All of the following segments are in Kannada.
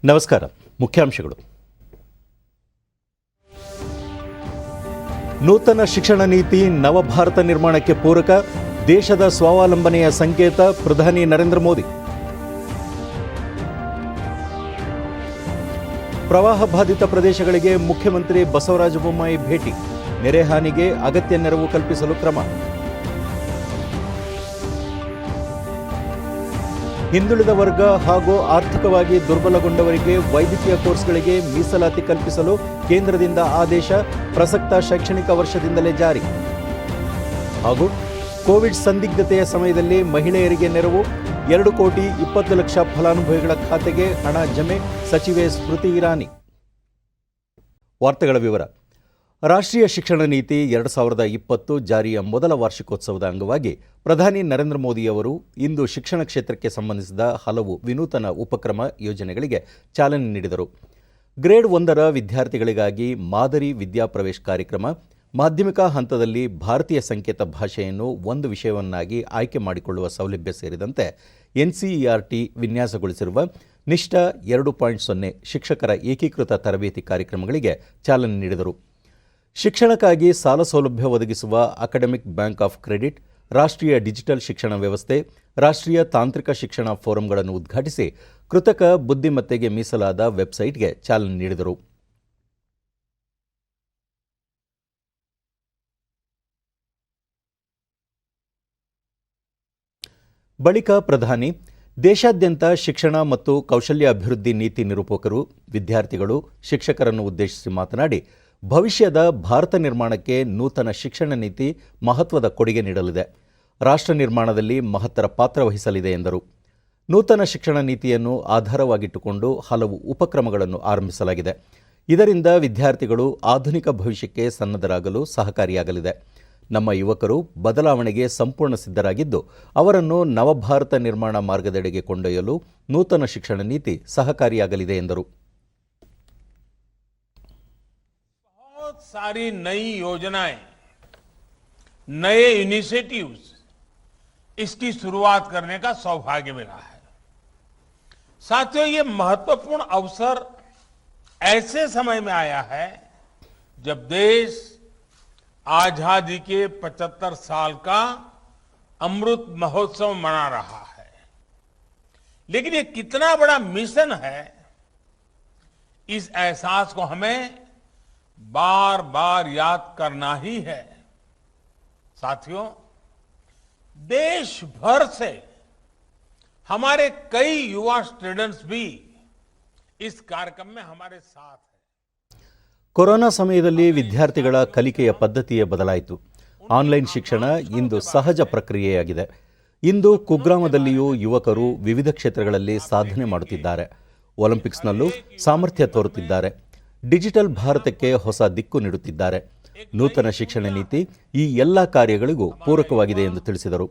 ನಮಸ್ಕಾರ. ಮುಖ್ಯಾಂಶಗಳು. ನೂತನ ಶಿಕ್ಷಣ ನೀತಿ ನವಭಾರತ ನಿರ್ಮಾಣಕ್ಕೆ ಪೂರಕ, ದೇಶದ ಸ್ವಾವಲಂಬನೆಯ ಸಂಕೇತ ಪ್ರಧಾನಿ ನರೇಂದ್ರ ಮೋದಿ. ಪ್ರವಾಹ ಬಾಧಿತ ಪ್ರದೇಶಗಳಿಗೆ ಮುಖ್ಯಮಂತ್ರಿ ಬಸವರಾಜ ಬೊಮ್ಮಾಯಿ ಭೇಟಿ, ನೆರೆ ಹಾನಿಗೆ ಅಗತ್ಯ ನೆರವು ಕಲ್ಪಿಸಲು ಕ್ರಮ. ಹಿಂದುಳಿದ ವರ್ಗ ಹಾಗೂ ಆರ್ಥಿಕವಾಗಿ ದುರ್ಬಲಗೊಂಡವರಿಗೆ ವೈದ್ಯಕೀಯ ಕೋರ್ಸ್ಗಳಿಗೆ ಮೀಸಲಾತಿ ಕಲ್ಪಿಸಲು ಕೇಂದ್ರದಿಂದ ಆದೇಶ, ಪ್ರಸಕ್ತ ಶೈಕ್ಷಣಿಕ ವರ್ಷದಿಂದಲೇ ಜಾರಿ. ಹಾಗೂ ಕೋವಿಡ್ ಸಂದಿಗ್ಧತೆಯ ಸಮಯದಲ್ಲಿ ಮಹಿಳೆಯರಿಗೆ ನೆರವು, 2,20,00,000 ಫಲಾನುಭವಿಗಳ ಖಾತೆಗೆ ಹಣ ಜಮೆ, ಸಚಿವೆ ಸ್ಮೃತಿ ಇರಾನಿ. ವಾರ್ತೆಗಳ ವಿವರ. ರಾಷ್ಟ್ರೀಯ ಶಿಕ್ಷಣ ನೀತಿ 2020 ಜಾರಿಯ ಮೊದಲ ವಾರ್ಷಿಕೋತ್ಸವದ ಅಂಗವಾಗಿ ಪ್ರಧಾನಿ ನರೇಂದ್ರ ಮೋದಿಯವರು ಇಂದು ಶಿಕ್ಷಣ ಕ್ಷೇತ್ರಕ್ಕೆ ಸಂಬಂಧಿಸಿದ ಹಲವು ವಿನೂತನ ಉಪಕ್ರಮ ಯೋಜನೆಗಳಿಗೆ ಚಾಲನೆ ನೀಡಿದರು. ಗ್ರೇಡ್ 1ರ ವಿದ್ಯಾರ್ಥಿಗಳಿಗಾಗಿ ಮಾದರಿ ವಿದ್ಯಾಪ್ರವೇಶ ಕಾರ್ಯಕ್ರಮ, ಮಾಧ್ಯಮಿಕ ಹಂತದಲ್ಲಿ ಭಾರತೀಯ ಸಂಕೇತ ಭಾಷೆಯನ್ನು ಒಂದು ವಿಷಯವನ್ನಾಗಿ ಆಯ್ಕೆ ಮಾಡಿಕೊಳ್ಳುವ ಸೌಲಭ್ಯ ಸೇರಿದಂತೆ ಎನ್ಸಿಇಆರ್ಟಿ ವಿನ್ಯಾಸಗೊಳಿಸಿರುವ ನಿಷ್ಠಾ 2.0 ಶಿಕ್ಷಕರ ಏಕೀಕೃತ ತರಬೇತಿ ಕಾರ್ಯಕ್ರಮಗಳಿಗೆ ಚಾಲನೆ ನೀಡಿದರು. ಶಿಕ್ಷಣಕ್ಕಾಗಿ ಸಾಲ ಸೌಲಭ್ಯ ಒದಗಿಸುವ ಅಕಾಡೆಮಿಕ್ ಬ್ಯಾಂಕ್ ಆಫ್ ಕ್ರೆಡಿಟ್, ರಾಷ್ಟ್ರೀಯ ಡಿಜಿಟಲ್ ಶಿಕ್ಷಣ ವ್ಯವಸ್ಥೆ, ರಾಷ್ಟ್ರೀಯ ತಾಂತ್ರಿಕ ಶಿಕ್ಷಣ ಫೋರಂಗಳನ್ನು ಉದ್ಘಾಟಿಸಿ ಕೃತಕ ಬುದ್ಧಿಮತ್ತೆಗೆ ಮೀಸಲಾದ ವೆಬ್ಸೈಟ್ಗೆ ಚಾಲನೆ ನೀಡಿದರು. ಬಳಿಕ ಪ್ರಧಾನಿ ದೇಶಾದ್ಯಂತ ಶಿಕ್ಷಣ ಮತ್ತು ಕೌಶಲ್ಯ ಅಭಿವೃದ್ಧಿ ನೀತಿ ನಿರೂಪಕರು, ವಿದ್ಯಾರ್ಥಿಗಳು, ಶಿಕ್ಷಕರನ್ನು ಉದ್ದೇಶಿಸಿ ಮಾತನಾಡಿ, ಭವಿಷ್ಯದ ಭಾರತ ನಿರ್ಮಾಣಕ್ಕೆ ನೂತನ ಶಿಕ್ಷಣ ನೀತಿ ಮಹತ್ವದ ಕೊಡುಗೆ ನೀಡಲಿದೆ, ರಾಷ್ಟ್ರ ನಿರ್ಮಾಣದಲ್ಲಿ ಮಹತ್ತರ ಪಾತ್ರ ವಹಿಸಲಿದೆ ಎಂದರು. ನೂತನ ಶಿಕ್ಷಣ ನೀತಿಯನ್ನು ಆಧಾರವಾಗಿಟ್ಟುಕೊಂಡು ಹಲವು ಉಪಕ್ರಮಗಳನ್ನು ಆರಂಭಿಸಲಾಗಿದೆ. ಇದರಿಂದ ವಿದ್ಯಾರ್ಥಿಗಳು ಆಧುನಿಕ ಭವಿಷ್ಯಕ್ಕೆ ಸನ್ನದ್ಧರಾಗಲು ಸಹಕಾರಿಯಾಗಲಿದೆ. ನಮ್ಮ ಯುವಕರು ಬದಲಾವಣೆಗೆ ಸಂಪೂರ್ಣ ಸಿದ್ಧರಾಗಿದ್ದು, ಅವರನ್ನು ನವಭಾರತ ನಿರ್ಮಾಣ ಮಾರ್ಗದೆಡೆಗೆ ಕೊಂಡೊಯ್ಯಲು ನೂತನ ಶಿಕ್ಷಣ ನೀತಿ ಸಹಕಾರಿಯಾಗಲಿದೆ ಎಂದರು. बहुत सारी नई योजनाएं, नए इनिशिएटिव्स इसकी शुरुआत करने का सौभाग्य मिला है. साथियों, ये महत्वपूर्ण अवसर ऐसे समय में आया है जब देश आजादी के 75 साल का अमृत महोत्सव मना रहा है. लेकिन ये कितना बड़ा मिशन है, इस एहसास को हमें बार बार याद करना ही है. साथियों, देश भर से हमारे कई युवा स्टूडेंट्स भी इस कार्यक्रम में हमारे साथ हैं. ಕೊರೋನಾ ಸಮಯದಲ್ಲಿ ವಿದ್ಯಾರ್ಥಿಗಳ ಕಲಿಕೆಯ ಪದ್ಧತಿಯೇ ಬದಲಾಯಿತು. ಆನ್ಲೈನ್ ಶಿಕ್ಷಣ ಇಂದು ಸಹಜ ಪ್ರಕ್ರಿಯೆಯಾಗಿದೆ. ಇಂದು ಕುಗ್ರಾಮದಲ್ಲಿಯೂ ಯುವಕರು ವಿವಿಧ ಕ್ಷೇತ್ರಗಳಲ್ಲಿ ಸಾಧನೆ ಮಾಡುತ್ತಿದ್ದಾರೆ. ಒಲಿಂಪಿಕ್ಸ್ನಲ್ಲೂ ಸಾಮರ್ಥ್ಯ ತೋರುತ್ತಿದ್ದಾರೆ. ಡಿಜಿಟಲ್ ಭಾರತಕ್ಕೆ ಹೊಸ ದಿಕ್ಕು ನೀಡುತ್ತಿದ್ದಾರೆ. ನೂತನ ಶಿಕ್ಷಣ ನೀತಿ ಈ ಎಲ್ಲ ಕಾರ್ಯಗಳಿಗೂ ಪೂರಕವಾಗಿದೆ ಎಂದು ತಿಳಿಸಿದರು.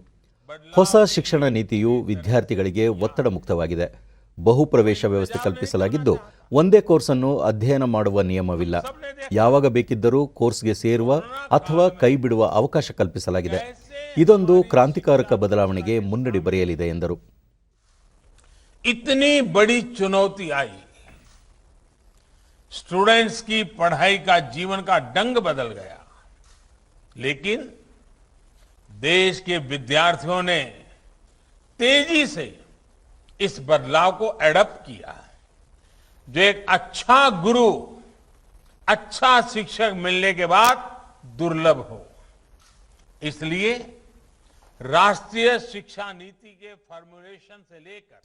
ಹೊಸ ಶಿಕ್ಷಣ ನೀತಿಯು ವಿದ್ಯಾರ್ಥಿಗಳಿಗೆ ಒತ್ತಡ ಮುಕ್ತವಾಗಿದೆ. ಬಹುಪ್ರವೇಶ ವ್ಯವಸ್ಥೆ ಕಲ್ಪಿಸಲಾಗಿದ್ದು, ಒಂದೇ ಕೋರ್ಸನ್ನು ಅಧ್ಯಯನ ಮಾಡುವ ನಿಯಮವಿಲ್ಲ. ಯಾವಾಗ ಬೇಕಿದ್ದರೂ ಕೋರ್ಸ್ಗೆ ಸೇರುವ ಅಥವಾ ಕೈ ಬಿಡುವ ಅವಕಾಶ ಕಲ್ಪಿಸಲಾಗಿದೆ. ಇದೊಂದು ಕ್ರಾಂತಿಕಾರಕ ಬದಲಾವಣೆಗೆ ಮುನ್ನಡಿ ಬರೆಯಲಿದೆ ಎಂದರು. इतनी बड़ी चुनौती आई, स्टूडेंट्स की पढ़ाई का जीवन का ढंग बदल गया, लेकिन देश के विद्यार्थियों ने तेजी से इस बदलाव को एडप्ट किया, जो एक अच्छा गुरु, अच्छा शिक्षक मिलने के बाद दुर्लभ हो. इसलिए राष्ट्रीय शिक्षा नीति के फॉर्मुलेशन से लेकर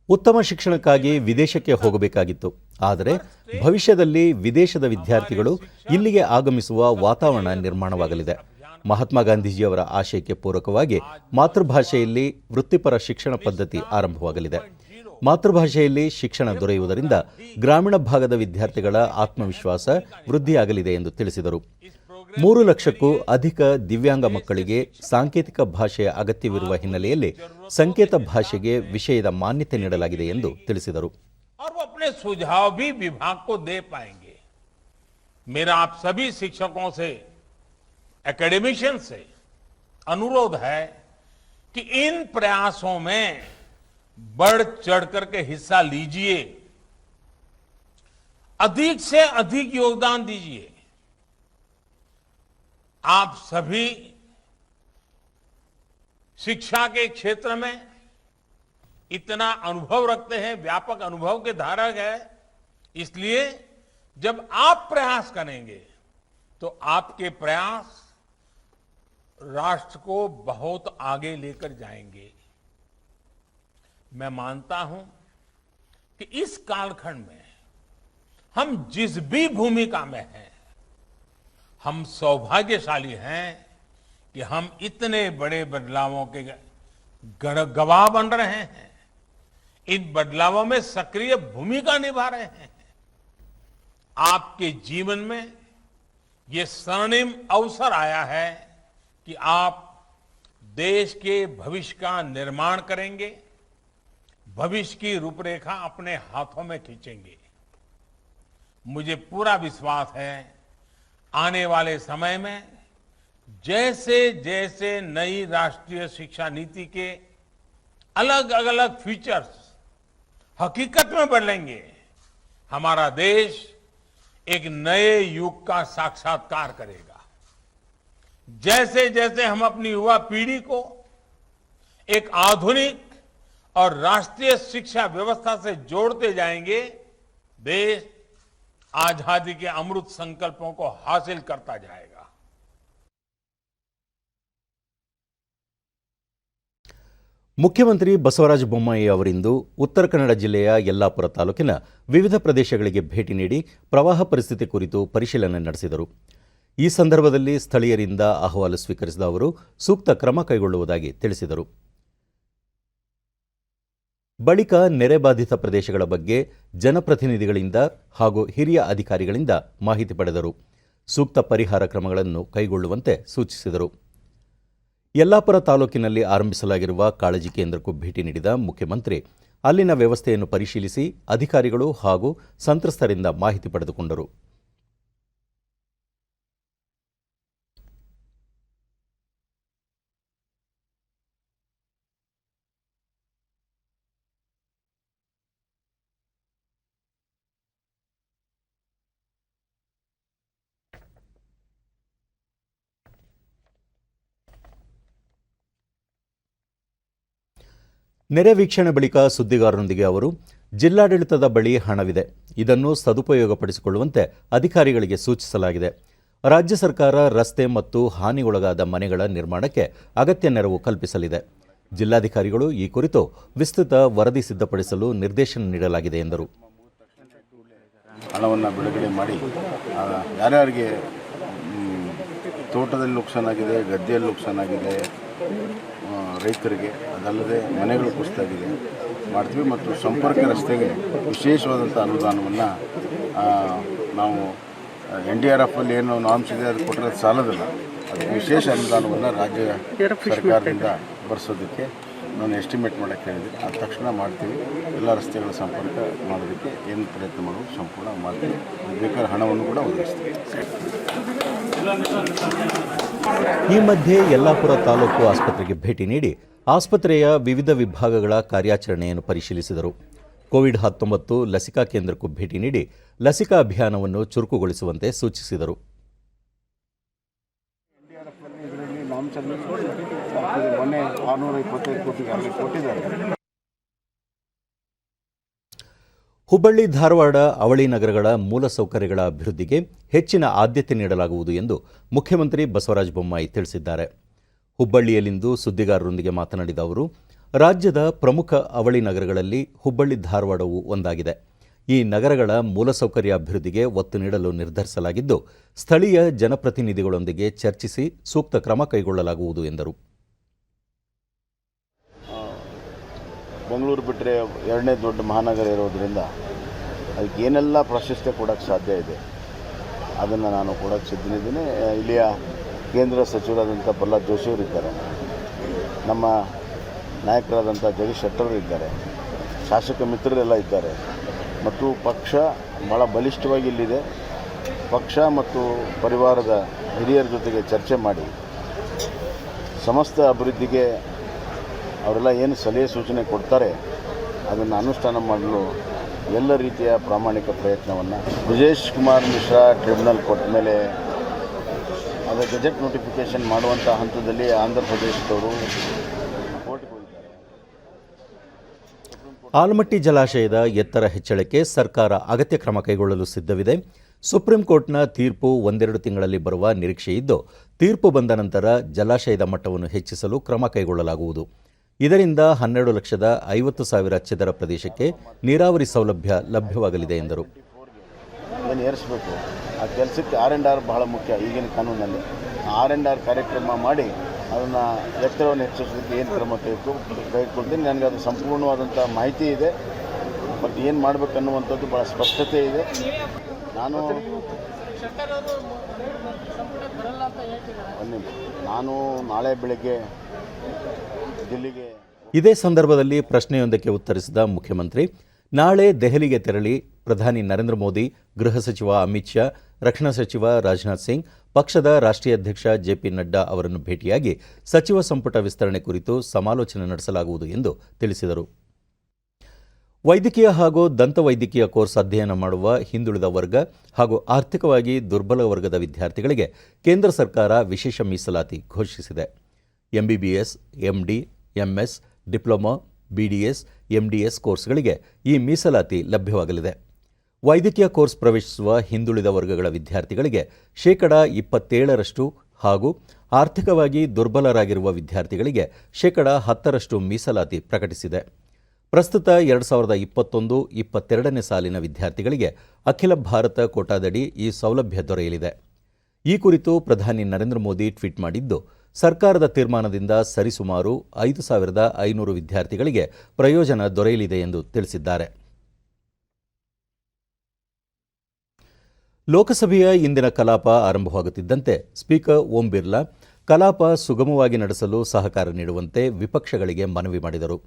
ಉತ್ತಮ ಶಿಕ್ಷಣಕ್ಕಾಗಿ ವಿದೇಶಕ್ಕೆ ಹೋಗಬೇಕಾಗಿತ್ತು. ಆದರೆ ಭವಿಷ್ಯದಲ್ಲಿ ವಿದೇಶದ ವಿದ್ಯಾರ್ಥಿಗಳು ಇಲ್ಲಿಗೆ ಆಗಮಿಸುವ ವಾತಾವರಣ ನಿರ್ಮಾಣವಾಗಲಿದೆ. ಮಹಾತ್ಮ ಗಾಂಧೀಜಿಯವರ ಆಶಯಕ್ಕೆ ಪೂರಕವಾಗಿ ಮಾತೃಭಾಷೆಯಲ್ಲಿ ವೃತ್ತಿಪರ ಶಿಕ್ಷಣ ಪದ್ಧತಿ ಆರಂಭವಾಗಲಿದೆ. ಮಾತೃಭಾಷೆಯಲ್ಲಿ ಶಿಕ್ಷಣ ದೊರೆಯುವುದರಿಂದ ಗ್ರಾಮೀಣ ಭಾಗದ ವಿದ್ಯಾರ್ಥಿಗಳ ಆತ್ಮವಿಶ್ವಾಸ ವೃದ್ಧಿಯಾಗಲಿದೆ ಎಂದು ತಿಳಿಸಿದರು. 3 ಲಕ್ಷಕ್ಕೂ ಅಧಿಕ ದಿವ್ಯಾಂಗ ಮಕ್ಕಳಿಗೆ ಸಾಂಕೇತಿಕ ಭಾಷೆಯ ಅಗತ್ಯವಿರುವ ಹಿನ್ನೆಲೆಯಲ್ಲಿ ಸಂಕೇತ ಭಾಷೆಗೆ ವಿಷಯದ ಮಾನ್ಯತೆ ನೀಡಲಾಗಿದೆ ಎಂದು ತಿಳಿಸಿದರು. और वो अपने सुझाव भी विभाग को दे पाएंगे. मेरा आप सभी शिक्षकों से, एकेडमिशियन से अनुरोध है कि इन प्रयासों में बढ़ चढ़ करके हिस्सा लीजिए अधिक से अधिक योगदान दीजिए। आप सभी शिक्षा के क्षेत्र में इतना अनुभव रखते हैं, व्यापक अनुभव के धारक है, इसलिए जब आप प्रयास करेंगे तो आपके प्रयास राष्ट्र को बहुत आगे लेकर जाएंगे। मैं मानता हूं कि इस कालखंड में हम जिस भी भूमिका में हैं, हम सौभाग्यशाली हैं कि हम इतने बड़े बदलावों के गवाह बन रहे हैं, इन बदलावों में सक्रिय भूमिका निभा रहे हैं। आपके जीवन में ये स्वर्णिम अवसर आया है कि आप देश के भविष्य का निर्माण करेंगे, भविष्य की रूपरेखा अपने हाथों में खींचेंगे। मुझे पूरा विश्वास है आने वाले समय में जैसे जैसे नई राष्ट्रीय शिक्षा नीति के अलग अलग फीचर्स हकीकत में बदलेंगे, हमारा देश एक नए युग का साक्षात्कार करेगा। जैसे जैसे हम अपनी युवा पीढ़ी को एक आधुनिक और राष्ट्रीय शिक्षा व्यवस्था से जोड़ते जाएंगे, देश आजादी के अमृत संकल्पों को हासिल करता जाएगा। ಮುಖ್ಯಮಂತ್ರಿ ಬಸವರಾಜ ಬೊಮ್ಮಾಯಿ ಅವರಿಂದು ಉತ್ತರ ಕನ್ನಡ ಜಿಲ್ಲೆಯ ಯಲ್ಲಾಪುರ ತಾಲೂಕಿನ ವಿವಿಧ ಪ್ರದೇಶಗಳಿಗೆ ಭೇಟಿ ನೀಡಿ ಪ್ರವಾಹ ಪರಿಸ್ಥಿತಿ ಕುರಿತು ಪರಿಶೀಲನೆ ನಡೆಸಿದರು. ಈ ಸಂದರ್ಭದಲ್ಲಿ ಸ್ಥಳೀಯರಿಂದ ಅಹವಾಲು ಸ್ವೀಕರಿಸಿದ ಅವರು ಸೂಕ್ತ ಕ್ರಮ ಕೈಗೊಳ್ಳುವುದಾಗಿ ತಿಳಿಸಿದರು. ಬಳಿಕ ನೆರೆ ಬಾಧಿತ ಪ್ರದೇಶಗಳ ಬಗ್ಗೆ ಜನಪ್ರತಿನಿಧಿಗಳಿಂದ ಹಾಗೂ ಹಿರಿಯ ಅಧಿಕಾರಿಗಳಿಂದ ಮಾಹಿತಿ ಪಡೆದರು. ಸೂಕ್ತ ಪರಿಹಾರ ಕ್ರಮಗಳನ್ನು ಕೈಗೊಳ್ಳುವಂತೆ ಸೂಚಿಸಿದರು. ಯಲ್ಲಾಪುರ ತಾಲೂಕಿನಲ್ಲಿ ಆರಂಭಿಸಲಾಗಿರುವ ಕಾಳಜಿ ಕೇಂದ್ರಕ್ಕೂ ಭೇಟಿ ನೀಡಿದ ಮುಖ್ಯಮಂತ್ರಿ ಅಲ್ಲಿನ ವ್ಯವಸ್ಥೆಯನ್ನು ಪರಿಶೀಲಿಸಿ ಅಧಿಕಾರಿಗಳು ಹಾಗೂ ಸಂತ್ರಸ್ತರಿಂದ ಮಾಹಿತಿ ಪಡೆದುಕೊಂಡರು. ನೆರೆ ವೀಕ್ಷಣೆ ಬಳಿಕ ಸುದ್ದಿಗಾರರೊಂದಿಗೆ ಅವರು ಜಿಲ್ಲಾಡಳಿತದ ಬಳಿ ಹಣವಿದೆ, ಇದನ್ನು ಸದುಪಯೋಗಪಡಿಸಿಕೊಳ್ಳುವಂತೆ ಅಧಿಕಾರಿಗಳಿಗೆ ಸೂಚಿಸಲಾಗಿದೆ. ರಾಜ್ಯ ಸರ್ಕಾರ ರಸ್ತೆ ಮತ್ತು ಹಾನಿಗೊಳಗಾದ ಮನೆಗಳ ನಿರ್ಮಾಣಕ್ಕೆ ಅಗತ್ಯ ನೆರವು ಕಲ್ಪಿಸಲಿದೆ. ಜಿಲ್ಲಾಧಿಕಾರಿಗಳು ಈ ಕುರಿತು ವಿಸ್ತೃತ ವರದಿ ಸಿದ್ಧಪಡಿಸಲು ನಿರ್ದೇಶನ ನೀಡಲಾಗಿದೆ ಎಂದರು. ಹಣವನ್ನು ಬಿಡುಗಡೆ ಮಾಡಿ ಯಾರ್ಯಾರಿಗೆ ತೋಟದಲ್ಲಿ ನುಕ್ಸಾನಾಗಿದೆ, ಗದ್ದೆಯಲ್ಲಿ ನುಕ್ಸಾನಾಗಿದೆ, ರೈತರಿಗೆ ಅದಲ್ಲದೆ ಮನೆಗಳು ಕುಸಿದಾಗಿದೆ ಮಾಡ್ತೀವಿ. ಮತ್ತು ಸಂಪರ್ಕ ರಸ್ತೆಗೆ ವಿಶೇಷವಾದಂಥ ಅನುದಾನವನ್ನು ನಾವು NDRF ಅಲ್ಲಿ ಏನು ನಾಮ್ಸ್ ಇದೆ ಅದು ಕೊಟ್ಟರೆ ಸಾಲದಿಲ್ಲ, ಅದಕ್ಕೆ ವಿಶೇಷ ಅನುದಾನವನ್ನು ರಾಜ್ಯ ಸರ್ಕಾರದಿಂದ ಬರೆಸೋದಕ್ಕೆ ನಾನು ಎಸ್ಟಿಮೇಟ್ ಮಾಡೋಕ್ಕೆ ಹೇಳಿದೆ. ಆದ ತಕ್ಷಣ ಮಾಡ್ತೀವಿ. ಎಲ್ಲ ರಸ್ತೆಗಳ ಸಂಪರ್ಕ ಮಾಡೋದಕ್ಕೆ ಏನು ಪ್ರಯತ್ನ ಮಾಡೋದು ಸಂಪೂರ್ಣ ಮಾಡ್ತೀವಿ. ಬೇಕಾದ ಹಣವನ್ನು ಕೂಡ ಒದಗಿಸ್ತೀವಿ. ಈ ಮಧ್ಯೆ ಯಲ್ಲಾಪುರ ತಾಲೂಕು ಆಸ್ಪತ್ರೆಗೆ ಭೇಟಿ ನೀಡಿ ಆಸ್ಪತ್ರೆಯ ವಿವಿಧ ವಿಭಾಗಗಳ ಕಾರ್ಯಾಚರಣೆಯನ್ನು ಪರಿಶೀಲಿಸಿದರು. ಕೋವಿಡ್-19 ಲಸಿಕಾ ಕೇಂದ್ರಕ್ಕೂ ಭೇಟಿ ನೀಡಿ ಲಸಿಕಾ ಅಭಿಯಾನವನ್ನು ಚುರುಕುಗೊಳಿಸುವಂತೆ ಸೂಚಿಸಿದರು. ಹುಬ್ಬಳ್ಳಿ ಧಾರವಾಡ ಅವಳಿ ನಗರಗಳ ಮೂಲಸೌಕರ್ಯಗಳ ಅಭಿವೃದ್ಧಿಗೆ ಹೆಚ್ಚಿನ ಆದ್ಯತೆ ನೀಡಲಾಗುವುದು ಎಂದು ಮುಖ್ಯಮಂತ್ರಿ ಬಸವರಾಜ ಬೊಮ್ಮಾಯಿ ತಿಳಿಸಿದ್ದಾರೆ. ಹುಬ್ಬಳ್ಳಿಯಲ್ಲಿಂದು ಸುದ್ದಿಗಾರರೊಂದಿಗೆ ಮಾತನಾಡಿದ ಅವರು, ರಾಜ್ಯದ ಪ್ರಮುಖ ಅವಳಿ ನಗರಗಳಲ್ಲಿ ಹುಬ್ಬಳ್ಳಿ ಧಾರವಾಡವು ಒಂದಾಗಿದೆ. ಈ ನಗರಗಳ ಮೂಲಸೌಕರ್ಯ ಅಭಿವೃದ್ಧಿಗೆ ಒತ್ತು ನೀಡಲು ನಿರ್ಧರಿಸಲಾಗಿದ್ದು, ಸ್ಥಳೀಯ ಜನಪ್ರತಿನಿಧಿಗಳೊಂದಿಗೆ ಚರ್ಚಿಸಿ ಸೂಕ್ತ ಕ್ರಮ ಕೈಗೊಳ್ಳಲಾಗುವುದು ಎಂದರು. ಬೆಂಗಳೂರು ಬಿಟ್ಟರೆ ಎರಡನೇ ದೊಡ್ಡ ಮಹಾನಗರ ಇರೋದರಿಂದ ಅದಕ್ಕೆ ಏನೆಲ್ಲ ಪ್ರಾಶಸ್ತ್ಯ ಕೊಡೋಕ್ಕೆ ಸಾಧ್ಯ ಇದೆ ಅದನ್ನು ನಾನು ಕೊಡೋಕ್ಕೆ ಸಿದ್ಧನಿದ್ದೀನಿ. ಇಲ್ಲಿಯ ಕೇಂದ್ರ ಸಚಿವರಾದಂಥ ಪ್ರಹ್ಲಾದ್ ಜೋಶಿ ಅವರಿದ್ದಾರೆ, ನಮ್ಮ ನಾಯಕರಾದಂಥ ಜಗದೀಶ್ ಶೆಟ್ಟರ್ ಇದ್ದಾರೆ, ಶಾಸಕ ಮಿತ್ರರೆಲ್ಲ ಇದ್ದಾರೆ ಮತ್ತು ಪಕ್ಷ ಭಾಳ ಬಲಿಷ್ಠವಾಗಿ ಇಲ್ಲಿದೆ. ಪಕ್ಷ ಮತ್ತು ಪರಿವಾರದ ಹಿರಿಯರ ಜೊತೆಗೆ ಚರ್ಚೆ ಮಾಡಿ ಸಮಸ್ತ ಅಭಿವೃದ್ಧಿಗೆ ಅವರೆಲ್ಲ ಏನು ಸಲಹೆ ಸೂಚನೆ ಕೊಡ್ತಾರೆ ಅದನ್ನು ಅನುಷ್ಠಾನ ಮಾಡಲು ಎಲ್ಲ ರೀತಿಯ ಪ್ರಾಮಾಣಿಕ ಪ್ರಯತ್ನವನ್ನು ಬ್ರಿಜೇಶ್ ಕುಮಾರ್ ಮಿಶ್ರಾ ಟ್ರಿಬ್ಯುನಲ್ ಕೊಟ್ಟ ಮೇಲೆ ಅದರ ಗೆಜೆಟ್ ನೋಟಿಫಿಕೇಷನ್ ಮಾಡುವಂಥ ಹಂತದಲ್ಲಿ ಆಂಧ್ರ ಪ್ರದೇಶದವರು ಕೋರ್ಟ್ಗೆ ಹೋಗಿದ್ದಾರೆ. ಆಲಮಟ್ಟಿ ಜಲಾಶಯದ ಎತ್ತರ ಹೆಚ್ಚಳಕ್ಕೆ ಸರ್ಕಾರ ಅಗತ್ಯ ಕ್ರಮ ಕೈಗೊಳ್ಳಲು ಸಿದ್ಧವಿದೆ. ಸುಪ್ರೀಂ ಕೋರ್ಟ್ನ ತೀರ್ಪು ಒಂದೆರಡು ತಿಂಗಳಲ್ಲಿ ಬರುವ ನಿರೀಕ್ಷೆ ಇದ್ದು, ತೀರ್ಪು ಬಂದ ನಂತರ ಜಲಾಶಯದ ಮಟ್ಟವನ್ನು ಹೆಚ್ಚಿಸಲು ಕ್ರಮ ಕೈಗೊಳ್ಳಲಾಗುವುದು. ಇದರಿಂದ 12,50,000 ಚದರ ಪ್ರದೇಶಕ್ಕೆ ನೀರಾವರಿ ಸೌಲಭ್ಯ ಲಭ್ಯವಾಗಲಿದೆ ಎಂದರು. ಅದನ್ನು ಏರಿಸಬೇಕು. ಆ ಕೆಲಸಕ್ಕೆ R&R ಬಹಳ ಮುಖ್ಯ. ಈಗಿನ ಕಾನೂನಲ್ಲಿ R&R ಕಾರ್ಯಕ್ರಮ ಮಾಡಿ ಅದನ್ನು ಎತ್ತರವನ್ನು ಹೆಚ್ಚಿಸೋದಕ್ಕೆ ಏನು ಕ್ರಮ ಕೈಗೊಳ್ತೀನಿ. ನನಗೆ ಅದು ಸಂಪೂರ್ಣವಾದಂಥ ಮಾಹಿತಿ ಇದೆ. ಬಟ್ ಏನು ಮಾಡಬೇಕನ್ನುವಂಥದ್ದು ಭಾಳ ಸ್ಪಷ್ಟತೆ ಇದೆ. ನಾನು ನಾಳೆ ಬೆಳಗ್ಗೆ ದಿಲ್ಲಿಗೆ. ಇದೇ ಸಂದರ್ಭದಲ್ಲಿ ಪ್ರಶ್ನೆಯೊಂದಕ್ಕೆ ಉತ್ತರಿಸಿದ ಮುಖ್ಯಮಂತ್ರಿ, ನಾಳೆ ದೆಹಲಿಗೆ ತೆರಳಿ ಪ್ರಧಾನಿ ನರೇಂದ್ರ ಮೋದಿ, ಗೃಹ ಸಚಿವ ಅಮಿತ್ ಶಾ, ರಕ್ಷಣಾ ಸಚಿವ ರಾಜನಾಥ್ ಸಿಂಗ್, ಪಕ್ಷದ ರಾಷ್ಟ್ರೀಯ ಅಧ್ಯಕ್ಷ ಜೆಪಿ ನಡ್ಡಾ ಅವರನ್ನು ಭೇಟಿಯಾಗಿ ಸಚಿವ ಸಂಪುಟ ವಿಸ್ತರಣೆ ಕುರಿತು ಸಮಾಲೋಚನೆ ನಡೆಸಲಾಗುವುದು ಎಂದು ತಿಳಿಸಿದರು. ವೈದ್ಯಕೀಯ ಹಾಗೂ ದಂತವೈದ್ಯಕೀಯ ಕೋರ್ಸ್ ಅಧ್ಯಯನ ಮಾಡುವ ಹಿಂದುಳಿದ ವರ್ಗ ಹಾಗೂ ಆರ್ಥಿಕವಾಗಿ ದುರ್ಬಲ ವರ್ಗದ ವಿದ್ಯಾರ್ಥಿಗಳಿಗೆ ಕೇಂದ್ರ ಸರ್ಕಾರ ವಿಶೇಷ ಮೀಸಲಾತಿ ಘೋಷಿಸಿದೆ. MBBS, MD, MS, diploma, BDS, MDS ಕೋರ್ಸ್ಗಳಿಗೆ ಈ ಮೀಸಲಾತಿ ಲಭ್ಯವಾಗಲಿದೆ. ವೈದ್ಯಕೀಯ ಕೋರ್ಸ್ ಪ್ರವೇಶಿಸುವ ಹಿಂದುಳಿದ ವರ್ಗಗಳ ವಿದ್ಯಾರ್ಥಿಗಳಿಗೆ 27% ಹಾಗೂ ಆರ್ಥಿಕವಾಗಿ ದುರ್ಬಲರಾಗಿರುವ ವಿದ್ಯಾರ್ಥಿಗಳಿಗೆ 10% ಮೀಸಲಾತಿ ಪ್ರಕಟಿಸಿದೆ. ಪ್ರಸ್ತುತ 2021-22ನೇ ಸಾಲಿನ ವಿದ್ಯಾರ್ಥಿಗಳಿಗೆ ಅಖಿಲ ಭಾರತ ಕೋಟಾದಡಿ ಈ ಸೌಲಭ್ಯ ದೊರೆಯಲಿದೆ. ಈ ಕುರಿತು ಪ್ರಧಾನಿ ನರೇಂದ್ರ ಮೋದಿ ಟ್ವೀಟ್ ಮಾಡಿದ್ದು, ಸರ್ಕಾರದ ತೀರ್ಮಾನದಿಂದ ಸರಿಸುಮಾರು 5,500 ವಿದ್ಯಾರ್ಥಿಗಳಿಗೆ ಪ್ರಯೋಜನ ದೊರೆಯಲಿದೆ ಎಂದು ತಿಳಿಸಿದ್ದಾರೆ. ಲೋಕಸಭೆಯ ಇಂದಿನ ಕಲಾಪ ಆರಂಭವಾಗುತ್ತಿದ್ದಂತೆ ಸ್ಪೀಕರ್ ಓಂ ಬಿರ್ಲಾ ಕಲಾಪ ಸುಗಮವಾಗಿ ನಡೆಸಲು ಸಹಕಾರ ನೀಡುವಂತೆ ವಿಪಕ್ಷಗಳಿಗೆ ಮನವಿ ಮಾಡಿದರು.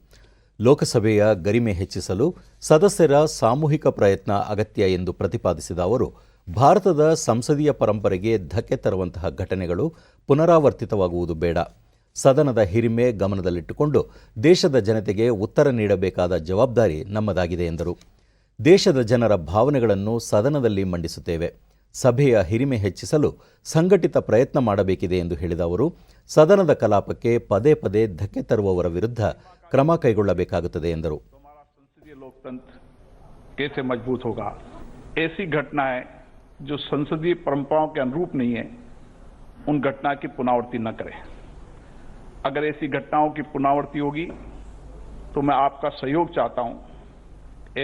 ಲೋಕಸಭೆಯ ಗರಿಮೆ ಹೆಚ್ಚಿಸಲು ಸದಸ್ಯರ ಸಾಮೂಹಿಕ ಪ್ರಯತ್ನ ಅಗತ್ಯ ಎಂದು ಪ್ರತಿಪಾದಿಸಿದ ಅವರು, ಭಾರತದ ಸಂಸದೀಯ ಪರಂಪರೆಗೆ ಧಕ್ಕೆ ತರುವಂತಹ ಘಟನೆಗಳು ಪುನರಾವರ್ತಿತವಾಗುವುದು ಬೇಡ. ಸದನದ ಹಿರಿಮೆ ಗಮನದಲ್ಲಿಟ್ಟುಕೊಂಡು ದೇಶದ ಜನತೆಗೆ ಉತ್ತರ ನೀಡಬೇಕಾದ ಜವಾಬ್ದಾರಿ ನಮ್ಮದಾಗಿದೆ ಎಂದರು. ದೇಶದ ಜನರ ಭಾವನೆಗಳನ್ನು ಸದನದಲ್ಲಿ ಮಂಡಿಸುತ್ತೇವೆ. ಸಭೆಯ ಹಿರಿಮೆ ಹೆಚ್ಚಿಸಲು ಸಂಘಟಿತ ಪ್ರಯತ್ನ ಮಾಡಬೇಕಿದೆ ಎಂದು ಹೇಳಿದ ಅವರು, ಸದನದ ಕಲಾಪಕ್ಕೆ ಪದೇ ಪದೇ ಧಕ್ಕೆ ತರುವವರ ವಿರುದ್ಧ ಕ್ರಮ ಕೈಗೊಳ್ಳಬೇಕಾಗುತ್ತದೆ ಎಂದರು. कैसे मजबूत होगा? ऐसी घटनाएं जो संसदीय परंपराओं के अनुरूप नहीं है, उन घटना की पुनरावृत्ति न करें. अगर ऐसी घटनाओं की पुनरावृत्ति होगी तो मैं आपका सहयोग चाहता हूं.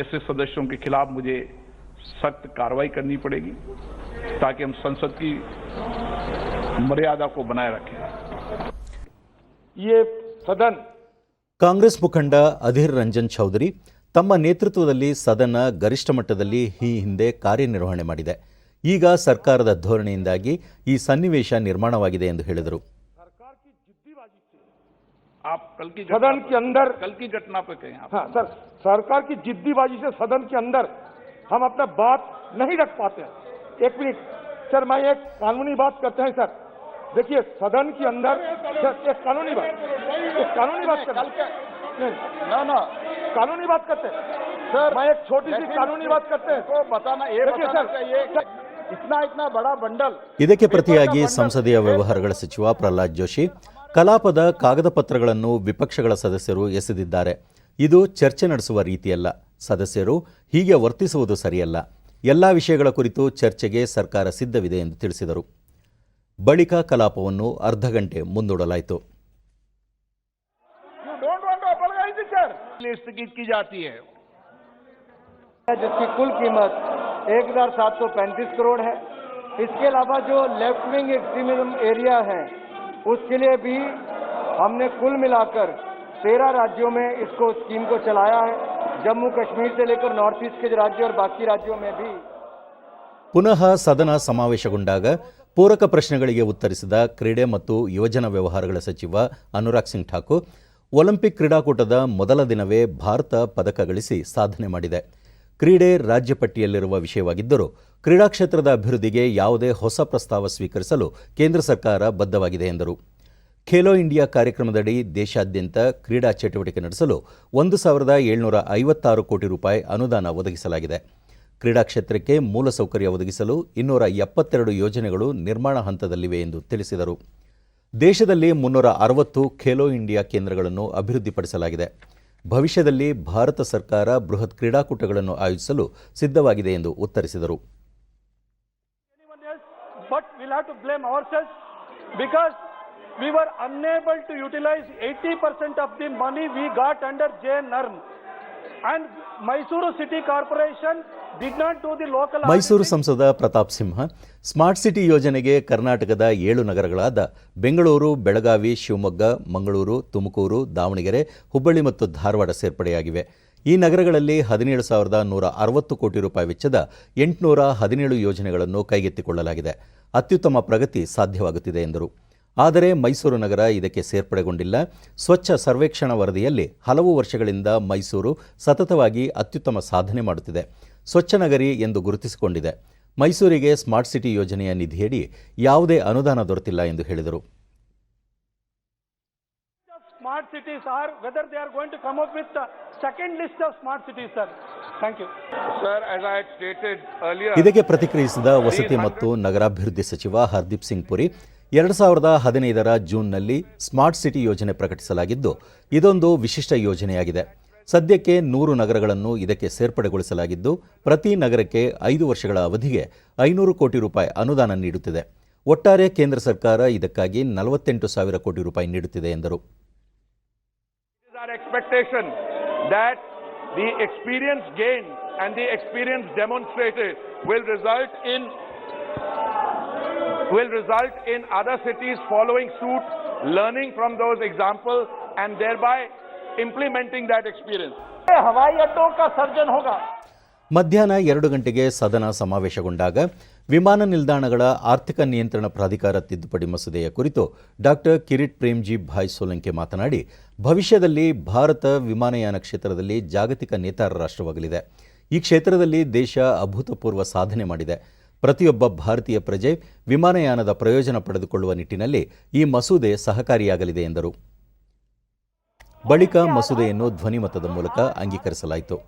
ऐसे सदस्यों के खिलाफ मुझे सख्त कार्रवाई करनी पड़ेगी ताकि हम संसद की मर्यादा को बनाए रखें. ये सदन ಕಾಂಗ್ರೆಸ್ ಮುಖಂಡ ಅಧೀರ್ ರಂಜನ್ ಚೌಧರಿ ತಮ್ಮ ನೇತೃತ್ವದಲ್ಲಿ ಸದನ ಗರಿಷ್ಠ ಮಟ್ಟದಲ್ಲಿ ಈ ಹಿಂದೆ ಕಾರ್ಯನಿರ್ವಹಣೆ ಮಾಡಿದೆ. ಈಗ ಸರ್ಕಾರದ ಧೋರಣೆಯಿಂದಾಗಿ ಈ ಸನ್ನಿವೇಶ ನಿರ್ಮಾಣವಾಗಿದೆ ಎಂದು ಹೇಳಿದರು. सदन के अंदर कल की घटना पे कहें. हाँ सर, सरकार की जिद्दीबाजी से सदन के अंदर हम अपना बात नहीं रख पाते हैं. एक मिनट सर, मैं एक कानूनी बात करते हैं सर. देखिए सदन के अंदर एक कानूनी बात करते ना कानूनी बात करते हैं सर. मैं एक छोटी सी कानूनी बात करते हैं तो बताना ये सर इतना बड़ा बंडल. ಇದಕ್ಕೆ ಪ್ರತಿಯಾಗಿ ಸಂಸದೀಯ ವ್ಯವಹಾರಗಳ ಸಚಿವ ಪ್ರಹ್ಲಾದ್ ಜೋಶಿ ಕಲಾಪದ ಕಾಗದ ಪತ್ರಗಳನ್ನು ವಿಪಕ್ಷಗಳ ಸದಸ್ಯರು ಎಸೆದಿದ್ದಾರೆ. ಇದು ಚರ್ಚೆ ನಡೆಸುವ ರೀತಿಯಲ್ಲ. ಸದಸ್ಯರು ಹೀಗೆ ವರ್ತಿಸುವುದು ಸರಿಯಲ್ಲ. ಎಲ್ಲ ವಿಷಯಗಳ ಕುರಿತು ಚರ್ಚೆಗೆ ಸರ್ಕಾರ ಸಿದ್ಧವಿದೆ ಎಂದು ತಿಳಿಸಿದರು. ಬಳಿಕ ಕಲಾಪವನ್ನು ಅರ್ಧ ಗಂಟೆ ಮುಂದೂಡಲಾಯಿತು. जिसकी कुल कीमत 1,735 करोड़ है. इसके अलावा जो लेफ्ट विंग एक्सट्रीमिज्म एरिया है उसके लिए भी हमने कुल मिलाकर 13 राज्यों में इसको स्कीम को चलाया है. जम्मू कश्मीर से लेकर नॉर्थ ईस्ट के राज्य और बाकी राज्यों में भी. ಪುನಃ ಸದನ ಸಮಾವೇಶಗೊಂಡಾಗ ಪೂರಕ ಪ್ರಶ್ನೆಗಳಿಗೆ ಉತ್ತರಿಸಿದ ಕ್ರೀಡೆ ಮತ್ತು ಯುವಜನ ವ್ಯವಹಾರಗಳ ಸಚಿವ ಅನುರಾಗ್ ಸಿಂಗ್ ಠಾಕೂರ್, ಒಲಿಂಪಿಕ್ ಕ್ರೀಡಾಕೂಟದ ಮೊದಲ ದಿನವೇ ಭಾರತ ಪದಕ ಗಳಿಸಿ ಸಾಧನೆ ಮಾಡಿದೆ. ಕ್ರೀಡೆ ರಾಜ್ಯ ಪಟ್ಟಿಯಲ್ಲಿರುವ ವಿಷಯವಾಗಿದ್ದರೂ ಕ್ರೀಡಾ ಕ್ಷೇತ್ರದ ಅಭಿವೃದ್ಧಿಗೆ ಯಾವುದೇ ಹೊಸ ಪ್ರಸ್ತಾವ ಸ್ವೀಕರಿಸಲು ಕೇಂದ್ರ ಸರ್ಕಾರ ಬದ್ಧವಾಗಿದೆ ಎಂದರು. ಖೇಲೋ ಇಂಡಿಯಾ ಕಾರ್ಯಕ್ರಮದಡಿ ದೇಶಾದ್ಯಂತ ಕ್ರೀಡಾ ಚಟುವಟಿಕೆ ನಡೆಸಲು 1,756 ಕೋಟಿ ರೂಪಾಯಿ ಅನುದಾನ ಒದಗಿಸಲಾಗಿದೆ. ಕ್ರೀಡಾ ಕ್ಷೇತ್ರಕ್ಕೆ ಮೂಲಸೌಕರ್ಯ ಒದಗಿಸಲು 272 ಯೋಜನೆಗಳು ನಿರ್ಮಾಣ ಹಂತದಲ್ಲಿವೆ ಎಂದು ತಿಳಿಸಿದರು. ದೇಶದಲ್ಲಿ 360 ಖೇಲೋ ಇಂಡಿಯಾ ಕೇಂದ್ರಗಳನ್ನು ಅಭಿವೃದ್ಧಿಪಡಿಸಲಾಗಿದೆ. ಭವಿಷ್ಯದಲ್ಲಿ ಭಾರತ ಸರ್ಕಾರ ಬೃಹತ್ ಕ್ರೀಡಾಕೂಟಗಳನ್ನು ಆಯೋಜಿಸಲು ಸಿದ್ಧವಾಗಿದೆ ಎಂದು ಉತ್ತರಿಸಿದರು. But we'll have to blame ourselves because we were unable to utilize 80% of the money we got under JNRM. And Mysuru City Corporation did not do the local... Mysuru ಸಂಸದ ಪ್ರತಾಪ್ ಸಿಂಹ ಸ್ಮಾರ್ಟ್ ಸಿಟಿ ಯೋಜನೆಗೆ ಕರ್ನಾಟಕದ 7 ನಗರಗಳಾದ ಬೆಂಗಳೂರು, ಬೆಳಗಾವಿ, ಶಿವಮೊಗ್ಗ, ಮಂಗಳೂರು, ತುಮಕೂರು, ದಾವಣಗೆರೆ, ಹುಬ್ಬಳ್ಳಿ ಮತ್ತು ಧಾರವಾಡ ಸೇರ್ಪಡೆಯಾಗಿವೆ. ಈ ನಗರಗಳಲ್ಲಿ 17,160 ಕೋಟಿ ರೂಪಾಯಿ ವೆಚ್ಚದ 817 ಯೋಜನೆಗಳನ್ನು ಕೈಗೆತ್ತಿಕೊಳ್ಳಲಾಗಿದೆ. ಅತ್ಯುತ್ತಮ ಪ್ರಗತಿ ಸಾಧ್ಯವಾಗುತ್ತಿದೆ ಎಂದರು. ಆದರೆ ಮೈಸೂರು ನಗರ ಇದಕ್ಕೆ ಸೇರ್ಪಡೆಗೊಂಡಿಲ್ಲ. ಸ್ವಚ್ಛ ಸರ್ವೇಕ್ಷಣಾ ವರದಿಯಲ್ಲಿ ಹಲವು ವರ್ಷಗಳಿಂದ ಮೈಸೂರು ಸತತವಾಗಿ ಅತ್ಯುತ್ತಮ ಸಾಧನೆ ಮಾಡುತ್ತಿದೆ, ಸ್ವಚ್ಛ ನಗರಿ ಎಂದು ಗುರುತಿಸಿಕೊಂಡಿದೆ. ಮೈಸೂರಿಗೆ ಸ್ಮಾರ್ಟ್ ಸಿಟಿ ಯೋಜನೆಯ ನಿಧಿಯಡಿ ಯಾವುದೇ ಅನುದಾನ ದೊರೆತಿಲ್ಲ ಎಂದು ಹೇಳಿದರು. Smart cities are whether they are going to come up with the second list of smart cities, sir. Thank you. Sir, as I had stated earlier, ಇದಕ್ಕೆ ಪ್ರತಿಕ್ರಿಯಿಸಿದ ವಸತಿ ಮತ್ತು ನಗರಾಭಿವೃದ್ಧಿ ಸಚಿವ ಹರ್ದೀಪ್ ಸಿಂಗ್ ಪುರಿ 2015ರ ಜೂನ್ನಲ್ಲಿ ಸ್ಮಾರ್ಟ್ ಸಿಟಿ ಯೋಜನೆ ಪ್ರಕಟಿಸಲಾಗಿದ್ದು, ಇದೊಂದು ವಿಶಿಷ್ಟ ಯೋಜನೆಯಾಗಿದೆ. ಸದ್ಯಕ್ಕೆ 100 ನಗರಗಳನ್ನು ಇದಕ್ಕೆ ಸೇರ್ಪಡೆಗೊಳಿಸಲಾಗಿದ್ದು, ಪ್ರತಿ ನಗರಕ್ಕೆ 5 ವರ್ಷಗಳ ಅವಧಿಗೆ 500 ಕೋಟಿ ರೂಪಾಯಿ ಅನುದಾನ ನೀಡುತ್ತಿದೆ. ಒಟ್ಟಾರೆ ಕೇಂದ್ರ ಸರ್ಕಾರ ಇದಕ್ಕಾಗಿ 48,000 ಕೋಟಿ ರೂಪಾಯಿ ನೀಡುತ್ತಿದೆ ಎಂದರು. Our expectation that the experience gained and the experience demonstrated will result in other cities following suit, learning from those examples and thereby implementing that experience. हवाई अड्डों का सर्जन होगा. ಮಧ್ಯಾಹ್ನ 2 ಗಂಟೆಗೆ ಸದನ ಸಮಾವೇಶಗೊಂಡಾಗ ವಿಮಾನ ನಿಲ್ದಾಣಗಳ ಆರ್ಥಿಕ ನಿಯಂತ್ರಣ ಪ್ರಾಧಿಕಾರ ತಿದ್ದುಪಡಿ ಮಸೂದೆಯ ಕುರಿತು ಡಾಕ್ಟರ್ ಕಿರೀಟ್ ಪ್ರೇಮ್ಜಿ ಭಾಯ್ ಸೋಲಂಕೆ ಮಾತನಾಡಿ, ಭವಿಷ್ಯದಲ್ಲಿ ಭಾರತ ವಿಮಾನಯಾನ ಕ್ಷೇತ್ರದಲ್ಲಿ ಜಾಗತಿಕ ನೇತಾರ ರಾಷ್ಟ್ರವಾಗಲಿದೆ. ಈ ಕ್ಷೇತ್ರದಲ್ಲಿ ದೇಶ ಅಭೂತಪೂರ್ವ ಸಾಧನೆ ಮಾಡಿದೆ. ಪ್ರತಿಯೊಬ್ಬ ಭಾರತೀಯ ಪ್ರಜೆ ವಿಮಾನಯಾನದ ಪ್ರಯೋಜನ ಪಡೆದುಕೊಳ್ಳುವ ನಿಟ್ಟಿನಲ್ಲಿ ಈ ಮಸೂದೆ ಸಹಕಾರಿಯಾಗಲಿದೆ ಎಂದರು. ಬಳಿಕ ಮಸೂದೆಯನ್ನು ಧ್ವನಿಮತದ ಮೂಲಕ ಅಂಗೀಕರಿಸಲಾಯಿತು.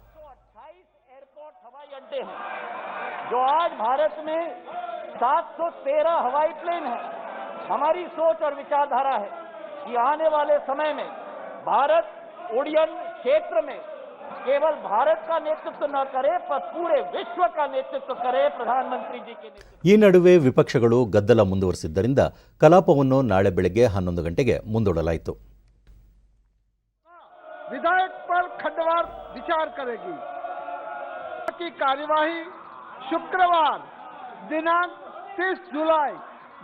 जो आज भारत में 713 हवाई प्लेन है, हमारी सोच और विचारधारा है कि आने वाले समय में भारत उड़ान क्षेत्र में केवल भारत का नेतृत्व न करे पर पूरे विश्व का नेतृत्व करे. प्रधानमंत्री जी के ಈ ನಡುವೆ ವಿಪಕ್ಷಗಳು ಗದ್ದಲ ಮುಂದುವರೆಸಿದ್ದರಿಂದ ಕಲಾಪವನ್ನು ನಾಳೆ ಬೆಳಗ್ಗೆ 11 ಗಂಟೆಗೆ ಮುಂದೂಡಲಾಯಿತು. विधेयक पर खंडवार विचार करेगी की कार्यवाही शुक्रवार दिनांक 30 जुलाई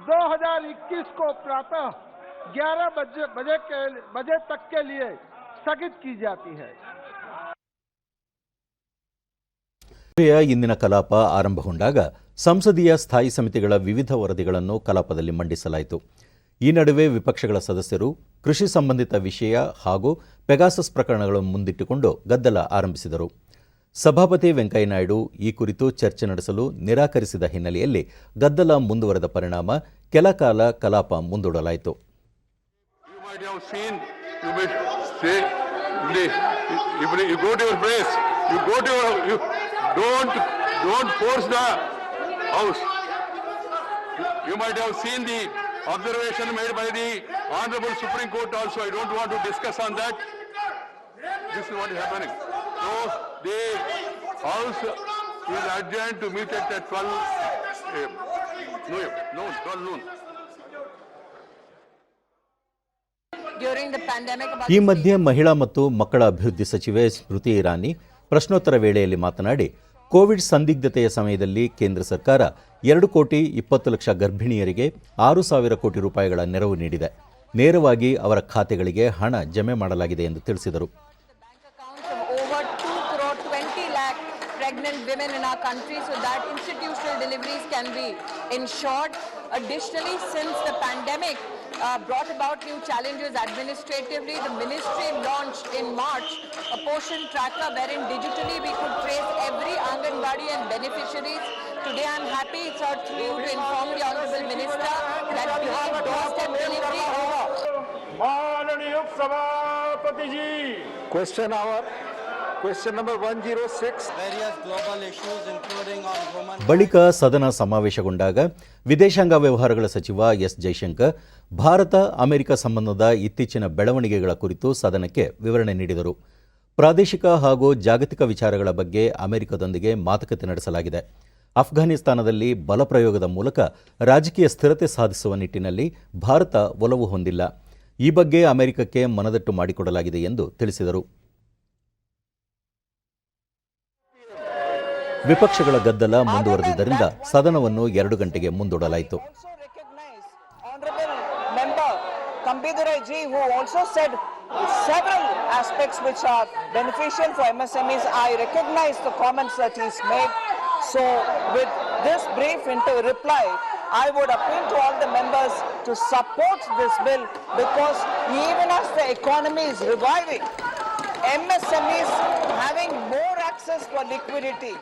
2021 को प्रातः 11 बजे तक के लिए स्थगित की जाती है. ಇಂದಿನ ಕಲಾಪ ಆರಂಭಗೊಂಡಾಗ ಸಂಸದೀಯ ಸ್ಥಾಯಿ ಸಮಿತಿಗಳ ವಿವಿಧ ವರದಿಗಳನ್ನು ಕಲಾಪದಲ್ಲಿ ಮಂಡಿಸಲಾಯಿತು. ಈ ನಡುವೆ ವಿಪಕ್ಷಗಳ ಸದಸ್ಯರು ಕೃಷಿ ಸಂಬಂಧಿತ ವಿಷಯ ಹಾಗೂ ಪೆಗಾಸಸ್ ಪ್ರಕರಣಗಳನ್ನು ಮುಂದಿಟ್ಟುಕೊಂಡು ಗದ್ದಲ ಆರಂಭಿಸಿದರು. ಸಭಾಪತಿ ವೆಂಕಯ್ಯನಾಯ್ಡು ಈ ಕುರಿತು ಚರ್ಚೆ ನಡೆಸಲು ನಿರಾಕರಿಸಿದ ಹಿನ್ನೆಲೆಯಲ್ಲಿ ಗದ್ದಲ ಮುಂದುವರೆದ ಪರಿಣಾಮ ಕೆಲ ಕಾಲ ಕಲಾಪ ಮುಂದೂಡಲಾಯಿತು. Observation made by the Honorable Supreme Court also. I don't want to discuss on that. This is what is happening. So the House is adjourned to meet at 12 noon. During the pandemic, ಈ ಮಧ್ಯೆ ಮಹಿಳಾ ಮತ್ತು ಮಕ್ಕಳ ಅಭಿವೃದ್ಧಿ ಸಚಿವೆ ಸ್ಮೃತಿ ಇರಾನಿ ಪ್ರಶ್ನೋತ್ತರ ವೇಳೆಯಲ್ಲಿ ಮಾತನಾಡಿ, ಕೋವಿಡ್ ಸಂದಿಗ್ಧತೆಯ ಸಮಯದಲ್ಲಿ ಕೇಂದ್ರ ಸರ್ಕಾರ 2,20,00,000 ಗರ್ಭಿಣಿಯರಿಗೆ 6,000 ಕೋಟಿ ರೂಪಾಯಿಗಳ ನೆರವು ನೀಡಿದೆ. ನೇರವಾಗಿ ಅವರ ಖಾತೆಗಳಿಗೆ ಹಣ ಜಮೆ ಮಾಡಲಾಗಿದೆ ಎಂದು ತಿಳಿಸಿದರು. pregnant women in our country so that institutional deliveries can be ensured. Additionally, since the pandemic brought about new challenges administratively, the ministry launched in March a portion tracker wherein digitally we could trace every Anganwadi and beneficiaries. Today I am happy through you to inform the Honorable Minister that we have doorstep delivery over लोक सभापति जी। Question hour. Question number 106. Various global issues including on human ಬಳಿಕ ಸದನ ಸಮಾವೇಶಗೊಂಡಾಗ ವಿದೇಶಾಂಗ ವ್ಯವಹಾರಗಳ ಸಚಿವ ಎಸ್ ಜೈಶಂಕರ್ ಭಾರತ ಅಮೆರಿಕ ಸಂಬಂಧದ ಇತ್ತೀಚಿನ ಬೆಳವಣಿಗೆಗಳ ಕುರಿತು ಸದನಕ್ಕೆ ವಿವರಣೆ ನೀಡಿದರು. ಪ್ರಾದೇಶಿಕ ಹಾಗೂ ಜಾಗತಿಕ ವಿಚಾರಗಳ ಬಗ್ಗೆ ಅಮೆರಿಕದೊಂದಿಗೆ ಮಾತುಕತೆ ನಡೆಸಲಾಗಿದೆ. ಅಫ್ಘಾನಿಸ್ತಾನದಲ್ಲಿ ಬಲಪ್ರಯೋಗದ ಮೂಲಕ ರಾಜಕೀಯ ಸ್ಥಿರತೆ ಸಾಧಿಸುವ ನಿಟ್ಟಿನಲ್ಲಿ ಭಾರತ ಒಲವು ಹೊಂದಿಲ್ಲ. ಈ ಬಗ್ಗೆ ಅಮೆರಿಕಕ್ಕೆ ಮನದಟ್ಟು ಮಾಡಿಕೊಡಲಾಗಿದೆ ಎಂದು ತಿಳಿಸಿದರು. ವಿಪಕ್ಷಗಳ ಗದ್ದಲ ಮುಂದುವರೆದಿದ್ದರಿಂದ ಸದನವನ್ನು 2 ಗಂಟೆಗೆ ಮುಂದೂಡಲಾಯಿತು. Kambidurai ji, who also said several aspects which are beneficial for MSMEs. I recognize the comments that he's made. So with this brief reply, I would appeal to all the members to support this bill, because even as the economy is reviving, MSMEs having more access to liquidity.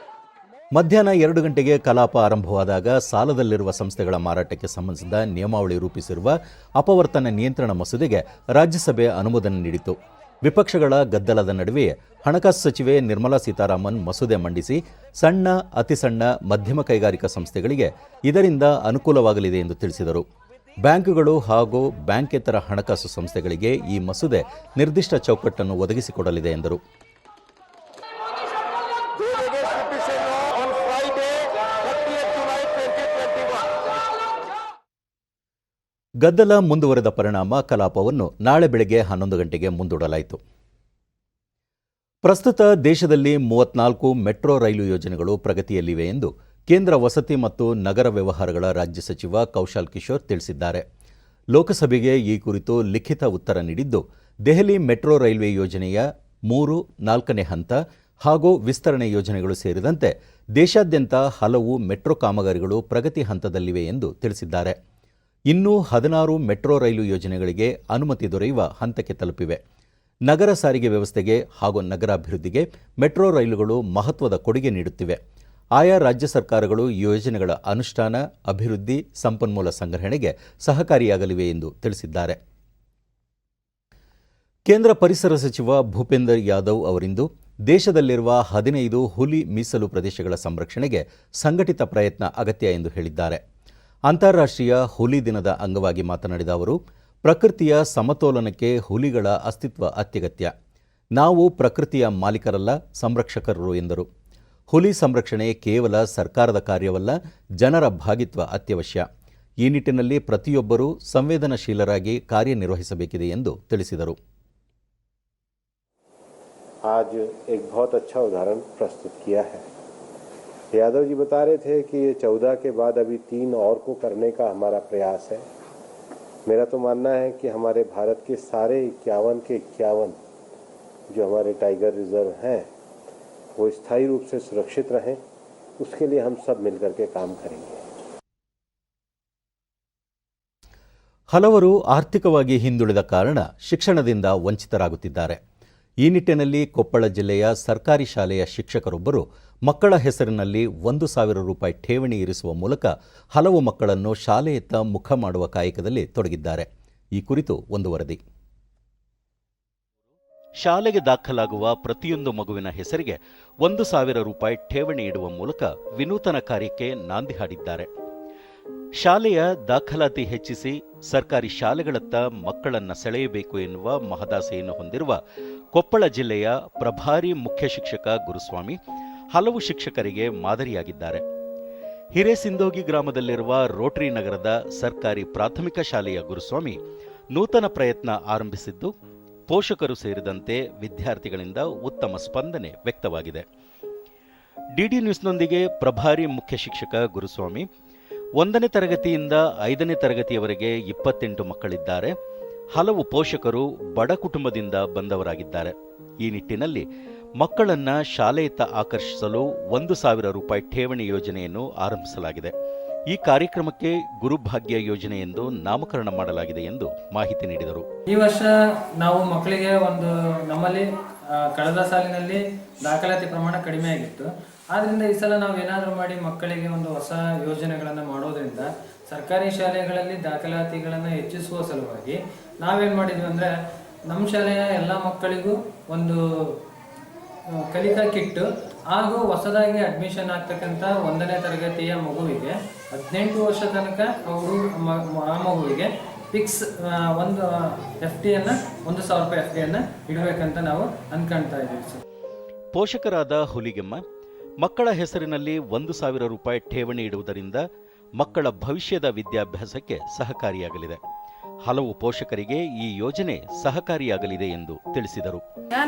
ಮಧ್ಯಾಹ್ನ 2 ಗಂಟೆಗೆ ಕಲಾಪ ಆರಂಭವಾದಾಗ ಸಾಲದಲ್ಲಿರುವ ಸಂಸ್ಥೆಗಳ ಮಾರಾಟಕ್ಕೆ ಸಂಬಂಧಿಸಿದ ನಿಯಮಾವಳಿ ರೂಪಿಸಿರುವ ಅಪವರ್ತನ ನಿಯಂತ್ರಣ ಮಸೂದೆಗೆ ರಾಜ್ಯಸಭೆ ಅನುಮೋದನೆ ನೀಡಿತು. ವಿಪಕ್ಷಗಳ ಗದ್ದಲದ ನಡುವೆಯೇ ಹಣಕಾಸು ಸಚಿವೆ ನಿರ್ಮಲಾ ಸೀತಾರಾಮನ್ ಮಸೂದೆ ಮಂಡಿಸಿ ಸಣ್ಣ, ಅತಿಸಣ್ಣ, ಮಧ್ಯಮ ಕೈಗಾರಿಕಾ ಸಂಸ್ಥೆಗಳಿಗೆ ಇದರಿಂದ ಅನುಕೂಲವಾಗಲಿದೆ ಎಂದು ತಿಳಿಸಿದರು. ಬ್ಯಾಂಕುಗಳು ಹಾಗೂ ಬ್ಯಾಂಕೇತರ ಹಣಕಾಸು ಸಂಸ್ಥೆಗಳಿಗೆ ಈ ಮಸೂದೆ ನಿರ್ದಿಷ್ಟ ಚೌಕಟ್ಟನ್ನು ಒದಗಿಸಿಕೊಡಲಿದೆ ಎಂದರು. ಗದ್ದಲ ಮುಂದುವರೆದ ಪರಿಣಾಮ ಕಲಾಪವನ್ನು ನಾಳೆ ಬೆಳಗ್ಗೆ 11 ಗಂಟೆಗೆ ಮುಂದೂಡಲಾಯಿತು. ಪ್ರಸ್ತುತ ದೇಶದಲ್ಲಿ 34 ಮೆಟ್ರೋ ರೈಲು ಯೋಜನೆಗಳು ಪ್ರಗತಿಯಲ್ಲಿವೆ ಎಂದು ಕೇಂದ್ರ ವಸತಿ ಮತ್ತು ನಗರ ವ್ಯವಹಾರಗಳ ರಾಜ್ಯ ಸಚಿವ ಕೌಶಲ್ ಕಿಶೋರ್ ತಿಳಿಸಿದ್ದಾರೆ. ಲೋಕಸಭೆಗೆ ಈ ಕುರಿತು ಲಿಖಿತ ಉತ್ತರ ನೀಡಿದ್ದು, ದೆಹಲಿ ಮೆಟ್ರೋ ರೈಲ್ವೆ ಯೋಜನೆಯ 3, 4ನೇ ಹಂತ ಹಾಗೂ ವಿಸ್ತರಣೆ ಯೋಜನೆಗಳು ಸೇರಿದಂತೆ ದೇಶಾದ್ಯಂತ ಹಲವು ಮೆಟ್ರೋ ಕಾಮಗಾರಿಗಳು ಪ್ರಗತಿ ಹಂತದಲ್ಲಿವೆ ಎಂದು ತಿಳಿಸಿದ್ದಾರೆ. ಇನ್ನೂ 16 ಮೆಟ್ರೋ ರೈಲು ಯೋಜನೆಗಳಿಗೆ ಅನುಮತಿ ದೊರೆಯುವ ಹಂತಕ್ಕೆ ತಲುಪಿವೆ. ನಗರ ಸಾರಿಗೆ ವ್ಯವಸ್ಥೆಗೆ ಹಾಗೂ ನಗರಾಭಿವೃದ್ಧಿಗೆ ಮೆಟ್ರೋ ರೈಲುಗಳು ಮಹತ್ವದ ಕೊಡುಗೆ ನೀಡುತ್ತಿವೆ. ಆಯಾ ರಾಜ್ಯ ಸರ್ಕಾರಗಳು ಈ ಯೋಜನೆಗಳ ಅನುಷ್ಠಾನ, ಅಭಿವೃದ್ಧಿ, ಸಂಪನ್ಮೂಲ ಸಂಗ್ರಹಣೆಗೆ ಸಹಕಾರಿಯಾಗಲಿವೆ ಎಂದು ತಿಳಿಸಿದ್ದಾರೆ. ಕೇಂದ್ರ ಪರಿಸರ ಸಚಿವ ಭೂಪೇಂದರ್ ಯಾದವ್ ಅವರಿಂದು ದೇಶದಲ್ಲಿರುವ 15 ಹುಲಿ ಮೀಸಲು ಪ್ರದೇಶಗಳ ಸಂರಕ್ಷಣೆಗೆ ಸಂಘಟಿತ ಪ್ರಯತ್ನ ಅಗತ್ಯ ಎಂದು ಹೇಳಿದ್ದಾರೆ. ಅಂತಾರಾಷ್ಟ್ರೀಯ ಹುಲಿ ದಿನದ ಅಂಗವಾಗಿ ಮಾತನಾಡಿದ ಅವರು, ಪ್ರಕೃತಿಯ ಸಮತೋಲನಕ್ಕೆ ಹುಲಿಗಳ ಅಸ್ತಿತ್ವ ಅತ್ಯಗತ್ಯ. ನಾವು ಪ್ರಕೃತಿಯ ಮಾಲೀಕರಲ್ಲ, ಸಂರಕ್ಷಕರು ಎಂದರು. ಹುಲಿ ಸಂರಕ್ಷಣೆ ಕೇವಲ ಸರ್ಕಾರದ ಕಾರ್ಯವಲ್ಲ, ಜನರ ಭಾಗಿತ್ವ ಅತ್ಯವಶ್ಯ. ಈ ನಿಟ್ಟಿನಲ್ಲಿ ಪ್ರತಿಯೊಬ್ಬರೂ ಸಂವೇದನಶೀಲರಾಗಿ ಕಾರ್ಯನಿರ್ವಹಿಸಬೇಕಿದೆ ಎಂದು ತಿಳಿಸಿದರು. आज एक बहुत अच्छा उदाहरण प्रस्तुत किया है। यादव जी बता रहे थे कि ये 14 के बाद अभी 3 और को करने का हमारा प्रयास है। मेरा तो मानना है कि हमारे भारत के सारे 51 के 51 जो हमारे टाइगर रिजर्व हैं वो स्थायी रूप से सुरक्षित रहें, उसके लिए हम सब मिलकर के काम करेंगे. ಹಲವರು ಆರ್ಥಿಕವಾಗಿ ಹಿಂದುಳಿದ ಕಾರಣ ಶಿಕ್ಷಣದಿಂದ ವಂಚಿತರಾಗುತ್ತಿದ್ದಾರೆ. ಈ ನಿಟ್ಟಿನಲ್ಲಿ ಕೊಪ್ಪಳ ಜಿಲ್ಲೆಯ ಸರ್ಕಾರಿ ಶಾಲೆಯ ಶಿಕ್ಷಕರೊಬ್ಬರು ಮಕ್ಕಳ ಹೆಸರಿನಲ್ಲಿ 1,000 ರೂಪಾಯಿ ಠೇವಣಿ ಇರಿಸುವ ಮೂಲಕ ಹಲವು ಮಕ್ಕಳನ್ನು ಶಾಲೆಯತ್ತ ಮುಖ ಮಾಡುವ ಕಾಯಕದಲ್ಲಿ ತೊಡಗಿದ್ದಾರೆ. ಈ ಕುರಿತು ಒಂದು ವರದಿ. ಶಾಲೆಗೆ ದಾಖಲಾಗುವ ಪ್ರತಿಯೊಂದು ಮಗುವಿನ ಹೆಸರಿಗೆ 1,000 ರೂಪಾಯಿ ಠೇವಣಿ ಇಡುವ ಮೂಲಕ ವಿನೂತನ ಕಾರ್ಯಕ್ಕೆ ನಾಂದಿ ಹಾಡಿದ್ದಾರೆ. ಶಾಲೆಯ ದಾಖಲಾತಿ ಹೆಚ್ಚಿಸಿ ಸರ್ಕಾರಿ ಶಾಲೆಗಳತ್ತ ಮಕ್ಕಳನ್ನ ಸೆಳೆಯಬೇಕು ಎನ್ನುವ ಮಹದಾಸೆಯನ್ನು ಹೊಂದಿರುವ ಕೊಪ್ಪಳ ಜಿಲ್ಲೆಯ ಪ್ರಭಾರಿ ಮುಖ್ಯ ಶಿಕ್ಷಕ ಗುರುಸ್ವಾಮಿ ಹಲವು ಶಿಕ್ಷಕರಿಗೆ ಮಾದರಿಯಾಗಿದ್ದಾರೆ. ಹಿರೇಸಿಂದೋಗಿ ಗ್ರಾಮದಲ್ಲಿರುವ ರೋಟರಿ ನಗರದ ಸರ್ಕಾರಿ ಪ್ರಾಥಮಿಕ ಶಾಲೆಯ ಗುರುಸ್ವಾಮಿ ನೂತನ ಪ್ರಯತ್ನ ಆರಂಭಿಸಿದ್ದು ಪೋಷಕರು ಸೇರಿದಂತೆ ವಿದ್ಯಾರ್ಥಿಗಳಿಂದ ಉತ್ತಮ ಸ್ಪಂದನೆ ವ್ಯಕ್ತವಾಗಿದೆ. ಡಿಡಿ ನ್ಯೂಸ್ನೊಂದಿಗೆ ಪ್ರಭಾರಿ ಮುಖ್ಯ ಶಿಕ್ಷಕ ಗುರುಸ್ವಾಮಿ 1ನೇ ತರಗತಿಯಿಂದ 5ನೇ ತರಗತಿಯವರೆಗೆ 28 ಮಕ್ಕಳಿದ್ದಾರೆ. ಹಲವು ಪೋಷಕರು ಬಡ ಕುಟುಂಬದಿಂದ ಬಂದವರಾಗಿದ್ದಾರೆ. ಈ ನಿಟ್ಟಿನಲ್ಲಿ ಮಕ್ಕಳನ್ನ ಶಾಲೆಯತ್ತ ಆಕರ್ಷಿಸಲು 1,000 ರೂಪಾಯಿ ಠೇವಣಿ ಯೋಜನೆಯನ್ನು ಆರಂಭಿಸಲಾಗಿದೆ. ಈ ಕಾರ್ಯಕ್ರಮಕ್ಕೆ ಗುರುಭಾಗ್ಯ ಯೋಜನೆ ಎಂದು ನಾಮಕರಣ ಮಾಡಲಾಗಿದೆ ಎಂದು ಮಾಹಿತಿ ನೀಡಿದರು. ಈ ವರ್ಷ ನಾವು ಮಕ್ಕಳಿಗೆ ನಮ್ಮಲ್ಲಿ ಕಳೆದ ಸಾಲಿನಲ್ಲಿ ದಾಖಲಾತಿ ಪ್ರಮಾಣ ಕಡಿಮೆ ಆಗಿತ್ತು. ಆದ್ರಿಂದ ಈ ಸಲ ನಾವು ಏನಾದರೂ ಮಾಡಿ ಮಕ್ಕಳಿಗೆ ಒಂದು ಹೊಸ ಯೋಜನೆಗಳನ್ನು ಮಾಡೋದ್ರಿಂದ ಸರ್ಕಾರಿ ಶಾಲೆಗಳಲ್ಲಿ ದಾಖಲಾತಿಗಳನ್ನು ಹೆಚ್ಚಿಸುವ ಸಲುವಾಗಿ ನಾವೇನು ಮಾಡಿದ್ವಿ ಅಂದರೆ ನಮ್ಮ ಶಾಲೆಯ ಎಲ್ಲ ಮಕ್ಕಳಿಗೂ ಒಂದು ಕಲಿಕಾ ಕಿಟ್ಟು ಹಾಗೂ ಹೊಸದಾಗಿ ಅಡ್ಮಿಷನ್ ಆಗ್ತಕ್ಕಂಥ 1ನೇ ತರಗತಿಯ ಮಗುವಿಗೆ 18 ವರ್ಷ ತನಕ ಅವರು ಆ ಮಗುವಿಗೆ ಫಿಕ್ಸ್ ಒಂದು FD-ಯನ್ನು 1,000 ರೂಪಾಯಿ FD-ಯನ್ನು ಇಡಬೇಕಂತ ನಾವು ಅನ್ಕೊಳ್ತಾ ಇದ್ದೀವಿ ಸರ್. ಪೋಷಕರಾದ ಹುಲಿಗೆಮ್ಮ ಮಕ್ಕಳ ಹೆಸರಿನಲ್ಲಿ 1,000 ರೂಪಾಯಿ ಠೇವಣಿ ಇಡುವುದರಿಂದ ಮಕ್ಕಳ ಭವಿಷ್ಯದ ವಿದ್ಯಾಭ್ಯಾಸಕ್ಕೆ ಸಹಕಾರಿಯಾಗಲಿದೆ. ಹಲವು ಪೋಷಕರಿಗೆ ಈ ಯೋಜನೆ ಸಹಕಾರಿಯಾಗಲಿದೆ ಎಂದು ತಿಳಿಸಿದರು.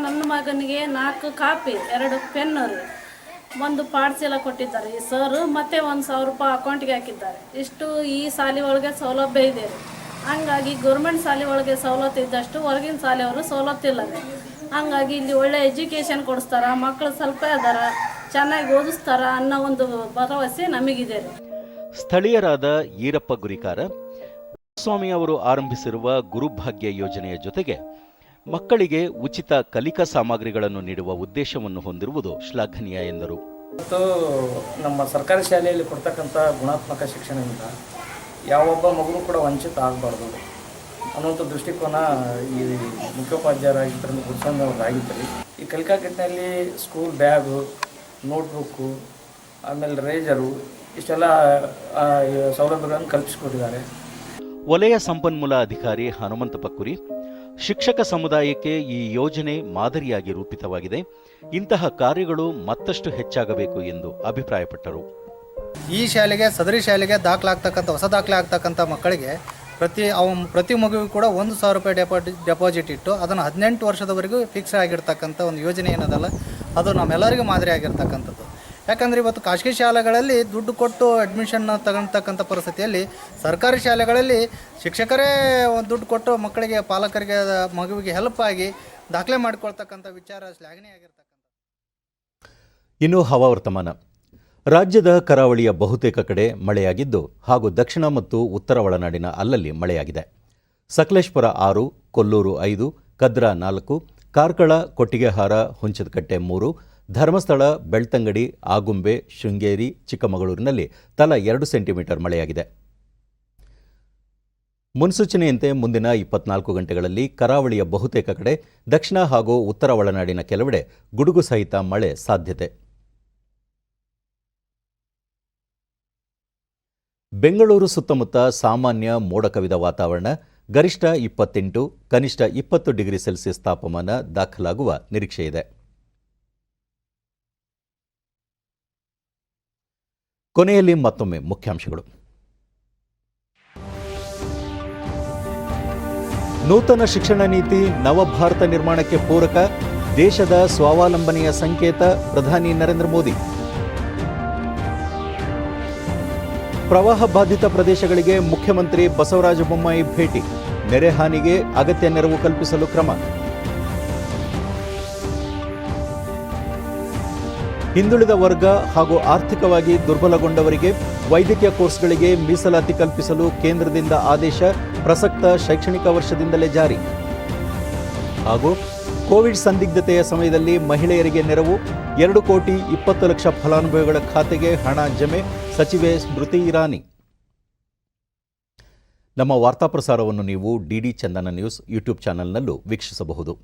ನನ್ನ ಮಗನಿಗೆ 4 ಕಾಪಿ 2 ಪೆನ್ನರು ಒಂದು ಪಾಠಶಾಲೆ ಕೊಟ್ಟಿದ್ದಾರೆ ಈ ಸರ್, ಮತ್ತೆ 1,000 ರೂಪಾಯಿ ಅಕೌಂಟ್ಗೆ ಹಾಕಿದ್ದಾರೆ. ಇಷ್ಟು ಈ ಶಾಲೆ ಒಳಗೆ ಸೌಲಭ್ಯ ಇದೆ. ಹಂಗಾಗಿ ಗೌರ್ಮೆಂಟ್ ಶಾಲೆ ಒಳಗೆ ಸವಲತ್ತು ಇದ್ದಷ್ಟು ಹೊರಗಿನ ಶಾಲೆಯವರು ಸವಲತ್ತಿಲ್ಲ. ಹಂಗಾಗಿ ಇಲ್ಲಿ ಒಳ್ಳೆ ಎಜುಕೇಷನ್ ಕೊಡಿಸ್ತಾರ, ಮಕ್ಕಳು ಸ್ವಲ್ಪ ಅದಾರ, ಚೆನ್ನಾಗಿ ಓದಿಸ್ತಾರ ಅನ್ನೋ ಒಂದು ಭರವಸೆ ನಮಗಿದೆ. ಸ್ಥಳೀಯರಾದ ಈರಪ್ಪ ಗುರಿಕಾರ ಸ್ವಾಮಿ ಅವರು ಆರಂಭಿಸಿರುವ ಗುರುಭಾಗ್ಯ ಯೋಜನೆಯ ಜೊತೆಗೆ ಮಕ್ಕಳಿಗೆ ಉಚಿತ ಕಲಿಕಾ ಸಾಮಗ್ರಿಗಳನ್ನು ನೀಡುವ ಉದ್ದೇಶವನ್ನು ಹೊಂದಿರುವುದು ಶ್ಲಾಘನೀಯ ಎಂದರು. ಮತ್ತು ನಮ್ಮ ಸರ್ಕಾರಿ ಶಾಲೆಯಲ್ಲಿ ಕೊಡ್ತಕ್ಕಂಥ ಗುಣಾತ್ಮಕ ಶಿಕ್ಷಣದಿಂದ ಯಾವೊಬ್ಬ ಮಗುವು ಕೂಡ ವಂಚಿತ ಆಗಬಾರ್ದು ಅನ್ನುವಂಥ ದೃಷ್ಟಿಕೋನ ಈ ಮುಖ್ಯೋಪಾಧ್ಯಾಯರಾಗಿದ್ದರಿಂದ ಗುರುಸ್ವಾಮಿ ಅವರಾಗಿದ್ದರು. ಈ ಕಲಿಕಾ ಕಿಟ್ನಲ್ಲಿ ಸ್ಕೂಲ್ ಬ್ಯಾಗು, ನೋಟ್ಬುಕ್ಕು, ಆಮೇಲೆ ರೇಜರು ಇಷ್ಟೆಲ್ಲ ಸೌಲಭ್ಯಗಳನ್ನು ಕಲ್ಪಿಸಿಕೊಟ್ಟಿದ್ದಾರೆ. ವಲಯ ಸಂಪನ್ಮೂಲ ಅಧಿಕಾರಿ ಹನುಮಂತ ಪಕ್ಕುರಿ ಶಿಕ್ಷಕ ಸಮುದಾಯಕ್ಕೆ ಈ ಯೋಜನೆ ಮಾದರಿಯಾಗಿ ರೂಪಿತವಾಗಿದೆ. ಇಂತಹ ಕಾರ್ಯಗಳು ಮತ್ತಷ್ಟು ಹೆಚ್ಚಾಗಬೇಕು ಎಂದು ಅಭಿಪ್ರಾಯಪಟ್ಟರು. ಈ ಶಾಲೆಗೆ ಸದರಿ ಶಾಲೆಗೆ ದಾಖಲಾಗ್ತಕ್ಕಂಥ ಹೊಸ ದಾಖಲೆ ಆಗ್ತಕ್ಕಂಥ ಮಕ್ಕಳಿಗೆ ಪ್ರತಿ ಮಗುವಿಗೂ ಕೂಡ 1,000 ರೂಪಾಯಿ ಡೆಪಾಸಿಟ್ ಇಟ್ಟು ಅದನ್ನು 18 ವರ್ಷದವರೆಗೂ ಫಿಕ್ಸ್ ಆಗಿರ್ತಕ್ಕಂಥ ಒಂದು ಯೋಜನೆ ಏನದಲ್ಲ ಅದು ನಮ್ಮೆಲ್ಲರಿಗೂ ಮಾದರಿ ಆಗಿರ್ತಕ್ಕಂಥದ್ದು. ಯಾಕಂದರೆ ಇವತ್ತು ಖಾಸಗಿ ಶಾಲೆಗಳಲ್ಲಿ ದುಡ್ಡು ಕೊಟ್ಟು ಅಡ್ಮಿಷನ್ ತಗೊಳ್ತಕ್ಕಂಥ ಪರಿಸ್ಥಿತಿಯಲ್ಲಿ ಸರ್ಕಾರಿ ಶಾಲೆಗಳಲ್ಲಿ ಶಿಕ್ಷಕರೇ ದುಡ್ಡು ಕೊಟ್ಟು ಮಕ್ಕಳಿಗೆ ಪಾಲಕರಿಗೆ ಮಗುವಿಗೆ ಹೆಲ್ಪ್ ಆಗಿ ದಾಖಲೆ ಮಾಡಿಕೊಳ್ತಕ್ಕಂಥ ವಿಚಾರ ಶ್ಲಾಘನೀಯಾಗಿರ್ತಕ್ಕಂಥ. ಇನ್ನು ಹವಾವರ್ತಮಾನ. ರಾಜ್ಯದ ಕರಾವಳಿಯ ಬಹುತೇಕ ಕಡೆ ಮಳೆಯಾಗಿದ್ದು ಹಾಗೂ ದಕ್ಷಿಣ ಮತ್ತು ಉತ್ತರ ಒಳನಾಡಿನ ಅಲ್ಲಲ್ಲಿ ಮಳೆಯಾಗಿದೆ. ಸಕಲೇಶ್ಪುರ 6, ಕೊಲ್ಲೂರು 5, ಕದ್ರಾ 4, ಕಾರ್ಕಳ, ಕೊಟ್ಟಿಗೆಹಾರ, ಹುಂಚದಕಟ್ಟೆ 3, ಧರ್ಮಸ್ಥಳ, ಬೆಳ್ತಂಗಡಿ, ಆಗುಂಬೆ, ಶೃಂಗೇರಿ, ಚಿಕ್ಕಮಗಳೂರಿನಲ್ಲಿ ತಲಾ 2 ಸೆಂಟಿಮೀಟರ್ ಮಳೆಯಾಗಿದೆ. ಮುನ್ಸೂಚನೆಯಂತೆ ಮುಂದಿನ 24 ಗಂಟೆಗಳಲ್ಲಿ ಕರಾವಳಿಯ ಬಹುತೇಕ ಕಡೆ, ದಕ್ಷಿಣ ಹಾಗೂ ಉತ್ತರ ಒಳನಾಡಿನ ಕೆಲವೆಡೆ ಗುಡುಗು ಸಹಿತ ಮಳೆ ಸಾಧ್ಯತೆ. ಬೆಂಗಳೂರು ಸುತ್ತಮುತ್ತ ಸಾಮಾನ್ಯ ಮೋಡ ಕವಿದ ವಾತಾವರಣ. ಗರಿಷ್ಠ 28, ಕನಿಷ್ಠ 20 ಡಿಗ್ರಿ ಸೆಲ್ಸಿಯಸ್ ತಾಪಮಾನ ದಾಖಲಾಗುವ ನಿರೀಕ್ಷೆಯಿದೆ. ಕೊನೆಯಲ್ಲಿ ಮತ್ತೊಮ್ಮೆ ಮುಖ್ಯಾಂಶಗಳು. ನೂತನ ಶಿಕ್ಷಣ ನೀತಿ ನವಭಾರತ ನಿರ್ಮಾಣಕ್ಕೆ ಪೂರಕ, ದೇಶದ ಸ್ವಾವಲಂಬನೆಯ ಸಂಕೇತ, ಪ್ರಧಾನಿ ನರೇಂದ್ರ ಮೋದಿ. ಪ್ರವಾಹ ಬಾಧಿತ ಪ್ರದೇಶಗಳಿಗೆ ಮುಖ್ಯಮಂತ್ರಿ ಬಸವರಾಜ ಬೊಮ್ಮಾಯಿ ಭೇಟಿ, ನೆರೆ ಹಾನಿಗೆ ಅಗತ್ಯ ನೆರವು ಕಲ್ಪಿಸಲು ಕ್ರಮ. ಹಿಂದುಳಿದ ವರ್ಗ ಹಾಗೂ ಆರ್ಥಿಕವಾಗಿ ದುರ್ಬಲಗೊಂಡವರಿಗೆ ವೈದ್ಯಕೀಯ ಕೋರ್ಸ್ಗಳಿಗೆ ಮೀಸಲಾತಿ ಕಲ್ಪಿಸಲು ಕೇಂದ್ರದಿಂದ ಆದೇಶ, ಪ್ರಸಕ್ತ ಶೈಕ್ಷಣಿಕ ವರ್ಷದಿಂದಲೇ ಜಾರಿ. ಹಾಗೂ ಕೋವಿಡ್ ಸಂದಿಗ್ಧತೆಯ ಸಮಯದಲ್ಲಿ ಮಹಿಳೆಯರಿಗೆ ನೆರವು, 2,20,00,000 ಫಲಾನುಭವಿಗಳ ಖಾತೆಗೆ ಹಣ ಜಮೆ, ಸಚಿವೆ ಸ್ಮೃತಿ ಇರಾನಿ. ನಮ್ಮ ವಾರ್ತಾ ಪ್ರಸಾರವನ್ನು ನೀವು ಡಿಡಿ ಚಂದನ ನ್ಯೂಸ್ ಯೂಟ್ಯೂಬ್ ಚಾನೆಲ್ನಲ್ಲೂ ವೀಕ್ಷಿಸಬಹುದು.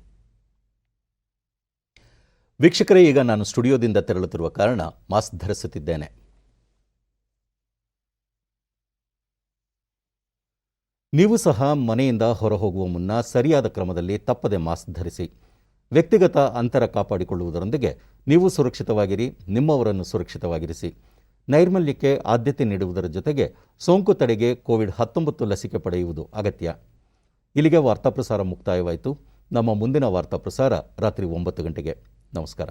ವೀಕ್ಷಕರೇ, ಈಗ ನಾನು ಸ್ಟುಡಿಯೋದಿಂದ ತೆರಳುತ್ತಿರುವ ಕಾರಣ ಮಾಸ್ಕ್ ಧರಿಸುತ್ತಿದ್ದೇನೆ. ನೀವು ಸಹ ಮನೆಯಿಂದ ಹೊರಹೋಗುವ ಮುನ್ನ ಸರಿಯಾದ ಕ್ರಮದಲ್ಲಿ ತಪ್ಪದೆ ಮಾಸ್ಕ್ ಧರಿಸಿ. ವ್ಯಕ್ತಿಗತ ಅಂತರ ಕಾಪಾಡಿಕೊಳ್ಳುವುದರೊಂದಿಗೆ ನೀವು ಸುರಕ್ಷಿತವಾಗಿರಿ, ನಿಮ್ಮವರನ್ನು ಸುರಕ್ಷಿತವಾಗಿರಿಸಿ. ನೈರ್ಮಲ್ಯಕ್ಕೆ ಆದ್ಯತೆ ನೀಡುವುದರ ಜೊತೆಗೆ ಸೋಂಕು ತಡೆಗೆ ಕೋವಿಡ್-19 ಲಸಿಕೆ ಪಡೆಯುವುದು ಅಗತ್ಯ. ಇಲ್ಲಿಗೆ ವಾರ್ತಾ ಪ್ರಸಾರ ಮುಕ್ತಾಯವಾಯಿತು. ನಮ್ಮ ಮುಂದಿನ ವಾರ್ತಾ ಪ್ರಸಾರ ರಾತ್ರಿ 9 ಗಂಟೆಗೆ. ನಮಸ್ಕಾರ.